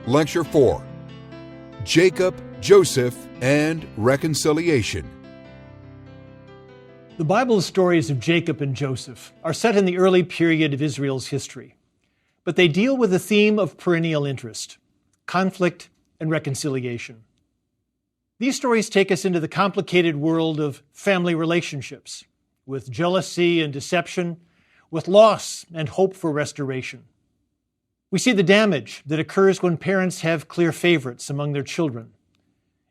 Lecture 4, Jacob, Joseph, and Reconciliation. The Bible stories of Jacob and Joseph are set in the early period of Israel's history, but they deal with a theme of perennial interest: conflict and reconciliation. These stories take us into the complicated world of family relationships, with jealousy and deception, with loss and hope for restoration. We see the damage that occurs when parents have clear favorites among their children,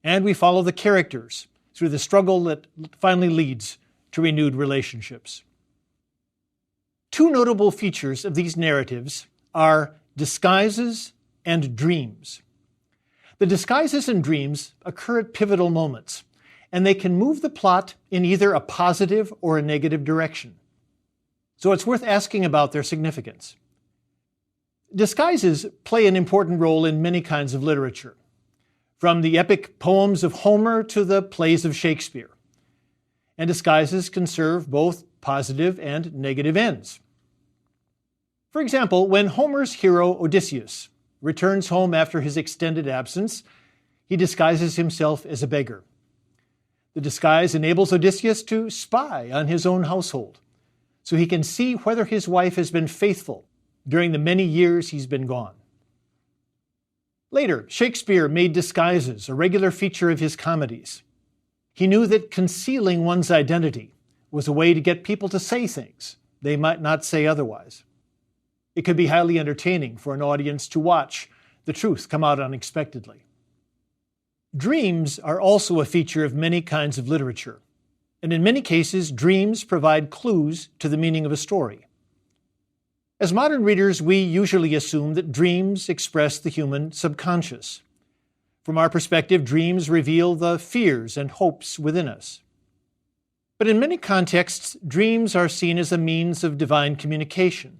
and we follow the characters through the struggle that finally leads to renewed relationships. Two notable features of these narratives are disguises and dreams. The disguises and dreams occur at pivotal moments, and they can move the plot in either a positive or a negative direction. So it's worth asking about their significance. Disguises play an important role in many kinds of literature, from the epic poems of Homer to the plays of Shakespeare. And disguises can serve both positive and negative ends. For example, when Homer's hero Odysseus returns home after his extended absence, he disguises himself as a beggar. The disguise enables Odysseus to spy on his own household, so he can see whether his wife has been faithful during the many years he's been gone. Later, Shakespeare made disguises a regular feature of his comedies. He knew that concealing one's identity was a way to get people to say things they might not say otherwise. It could be highly entertaining for an audience to watch the truth come out unexpectedly. Dreams are also a feature of many kinds of literature, and in many cases, dreams provide clues to the meaning of a story. As modern readers, we usually assume that dreams express the human subconscious. From our perspective, dreams reveal the fears and hopes within us. But in many contexts, dreams are seen as a means of divine communication.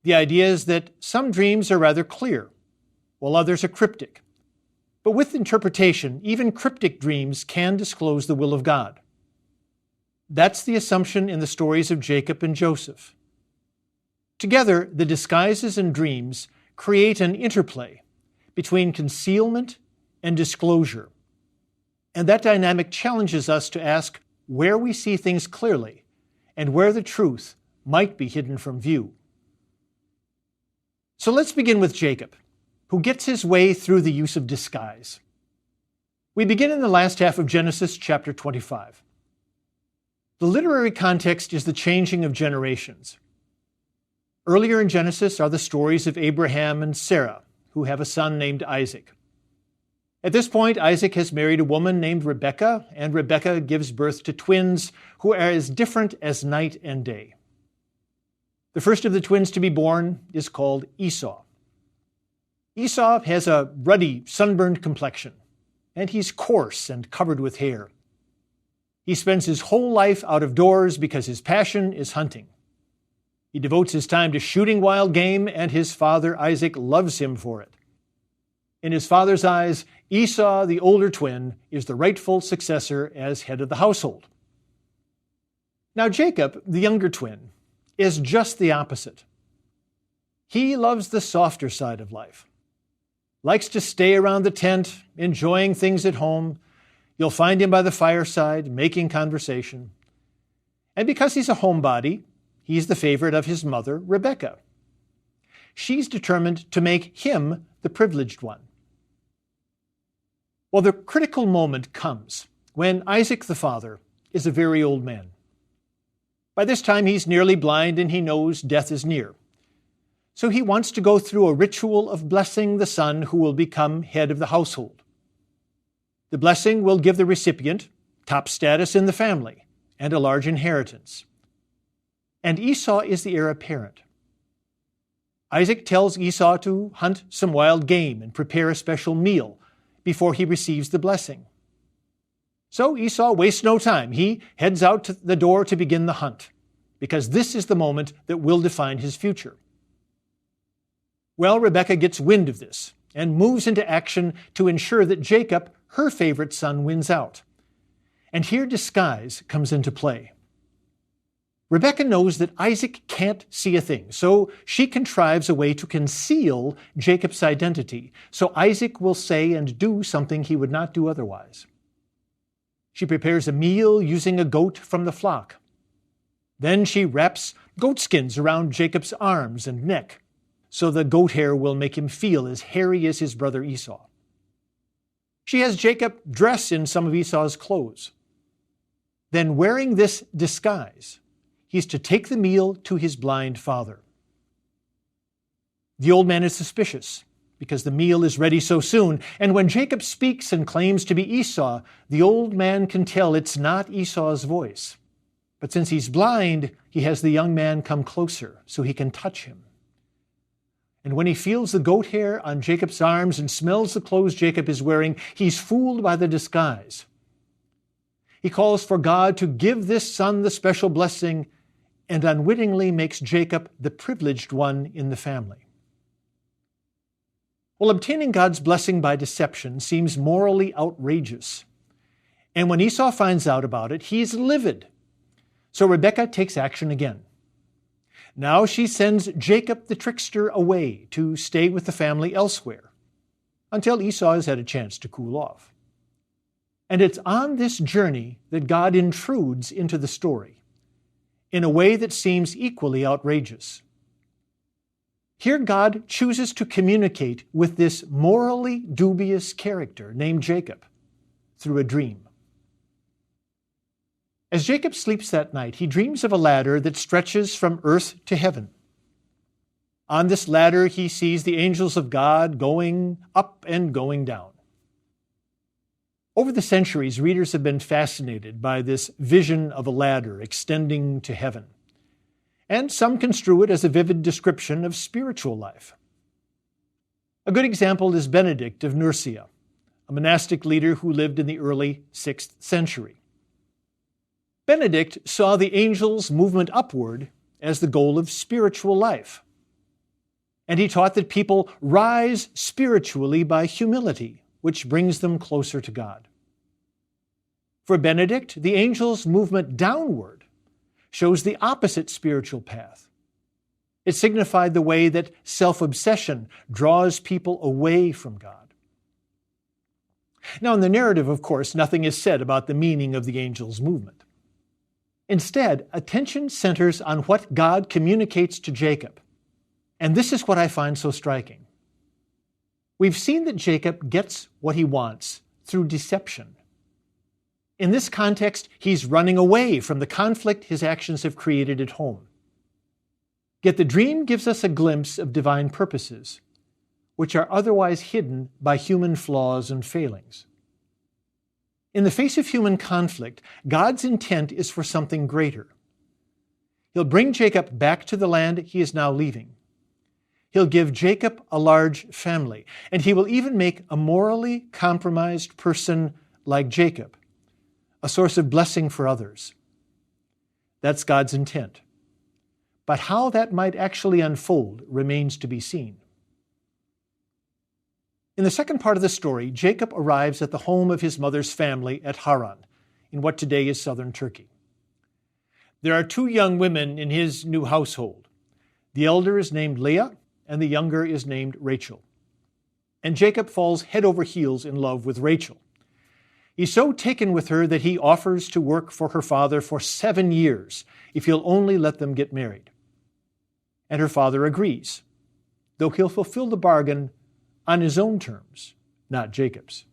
The idea is that some dreams are rather clear, while others are cryptic. But with interpretation, even cryptic dreams can disclose the will of God. That's the assumption in the stories of Jacob and Joseph. Together, the disguises and dreams create an interplay between concealment and disclosure. And that dynamic challenges us to ask where we see things clearly and where the truth might be hidden from view. So let's begin with Jacob, who gets his way through the use of disguise. We begin in the last half of Genesis chapter 25. The literary context is the changing of generations. Earlier in Genesis are the stories of Abraham and Sarah, who have a son named Isaac. At this point, Isaac has married a woman named Rebekah, and Rebekah gives birth to twins who are as different as night and day. The first of the twins to be born is called Esau. Esau has a ruddy, sunburned complexion, and he's coarse and covered with hair. He spends his whole life out of doors because his passion is hunting. He devotes his time to shooting wild game, and his father Isaac loves him for it. In his father's eyes, Esau, the older twin, is the rightful successor as head of the household. Now Jacob, the younger twin, is just the opposite. He loves the softer side of life, likes to stay around the tent, enjoying things at home. You'll find him by the fireside, making conversation. And because he's a homebody, he's the favorite of his mother, Rebekah. She's determined to make him the privileged one. Well, the critical moment comes when Isaac the father is a very old man. By this time, he's nearly blind and he knows death is near. So he wants to go through a ritual of blessing the son who will become head of the household. The blessing will give the recipient top status in the family and a large inheritance. And Esau is the heir apparent. Isaac tells Esau to hunt some wild game and prepare a special meal before he receives the blessing. So Esau wastes no time. He heads out to the door to begin the hunt, because this is the moment that will define his future. Well, Rebekah gets wind of this and moves into action to ensure that Jacob, her favorite son, wins out. And here disguise comes into play. Rebekah knows that Isaac can't see a thing, so she contrives a way to conceal Jacob's identity, so Isaac will say and do something he would not do otherwise. She prepares a meal using a goat from the flock. Then she wraps goatskins around Jacob's arms and neck, so the goat hair will make him feel as hairy as his brother Esau. She has Jacob dress in some of Esau's clothes. Then, wearing this disguise, he's to take the meal to his blind father. The old man is suspicious because the meal is ready so soon, and when Jacob speaks and claims to be Esau, the old man can tell it's not Esau's voice. But since he's blind, he has the young man come closer so he can touch him. And when he feels the goat hair on Jacob's arms and smells the clothes Jacob is wearing, he's fooled by the disguise. He calls for God to give this son the special blessing and unwittingly makes Jacob the privileged one in the family. Well, obtaining God's blessing by deception seems morally outrageous. And when Esau finds out about it, he's livid. So Rebekah takes action again. Now she sends Jacob the trickster away to stay with the family elsewhere until Esau has had a chance to cool off. And it's on this journey that God intrudes into the story in a way that seems equally outrageous. Here God chooses to communicate with this morally dubious character named Jacob through a dream. As Jacob sleeps that night, he dreams of a ladder that stretches from earth to heaven. On this ladder, he sees the angels of God going up and going down. Over the centuries, readers have been fascinated by this vision of a ladder extending to heaven, and some construe it as a vivid description of spiritual life. A good example is Benedict of Nursia, a monastic leader who lived in the early 6th century. Benedict saw the angels' movement upward as the goal of spiritual life. And he taught that people rise spiritually by humility, which brings them closer to God. For Benedict, the angels' movement downward shows the opposite spiritual path. It signified the way that self-obsession draws people away from God. Now, in the narrative, of course, nothing is said about the meaning of the angels' movement. Instead, attention centers on what God communicates to Jacob. And this is what I find so striking. We've seen that Jacob gets what he wants through deception. In this context, he's running away from the conflict his actions have created at home. Yet the dream gives us a glimpse of divine purposes, which are otherwise hidden by human flaws and failings. In the face of human conflict, God's intent is for something greater. He'll bring Jacob back to the land he is now leaving. He'll give Jacob a large family, and he will even make a morally compromised person like Jacob a source of blessing for others. That's God's intent. But how that might actually unfold remains to be seen. In the second part of the story, Jacob arrives at the home of his mother's family at Haran, in what today is southern Turkey. There are 2 young women in his new household. The elder is named Leah, and the younger is named Rachel. And Jacob falls head over heels in love with Rachel. He's so taken with her that he offers to work for her father for 7 years if he'll only let them get married. And her father agrees, though he'll fulfill the bargain on his own terms, not Jacob's.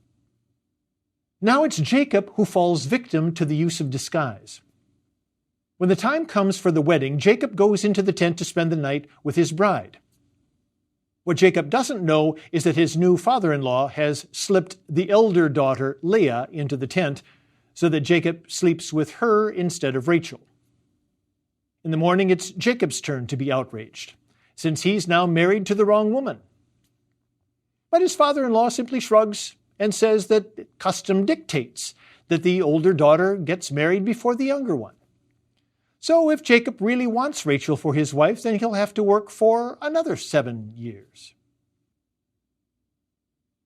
Now it's Jacob who falls victim to the use of disguise. When the time comes for the wedding, Jacob goes into the tent to spend the night with his bride. What Jacob doesn't know is that his new father-in-law has slipped the elder daughter, Leah, into the tent so that Jacob sleeps with her instead of Rachel. In the morning, it's Jacob's turn to be outraged, since he's now married to the wrong woman. But his father-in-law simply shrugs and says that custom dictates that the older daughter gets married before the younger one. So if Jacob really wants Rachel for his wife, then he'll have to work for another 7 years.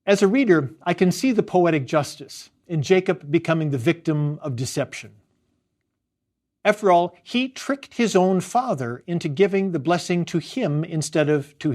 As a reader, I can see the poetic justice in Jacob becoming the victim of deception. After all, he tricked his own father into giving the blessing to him instead of to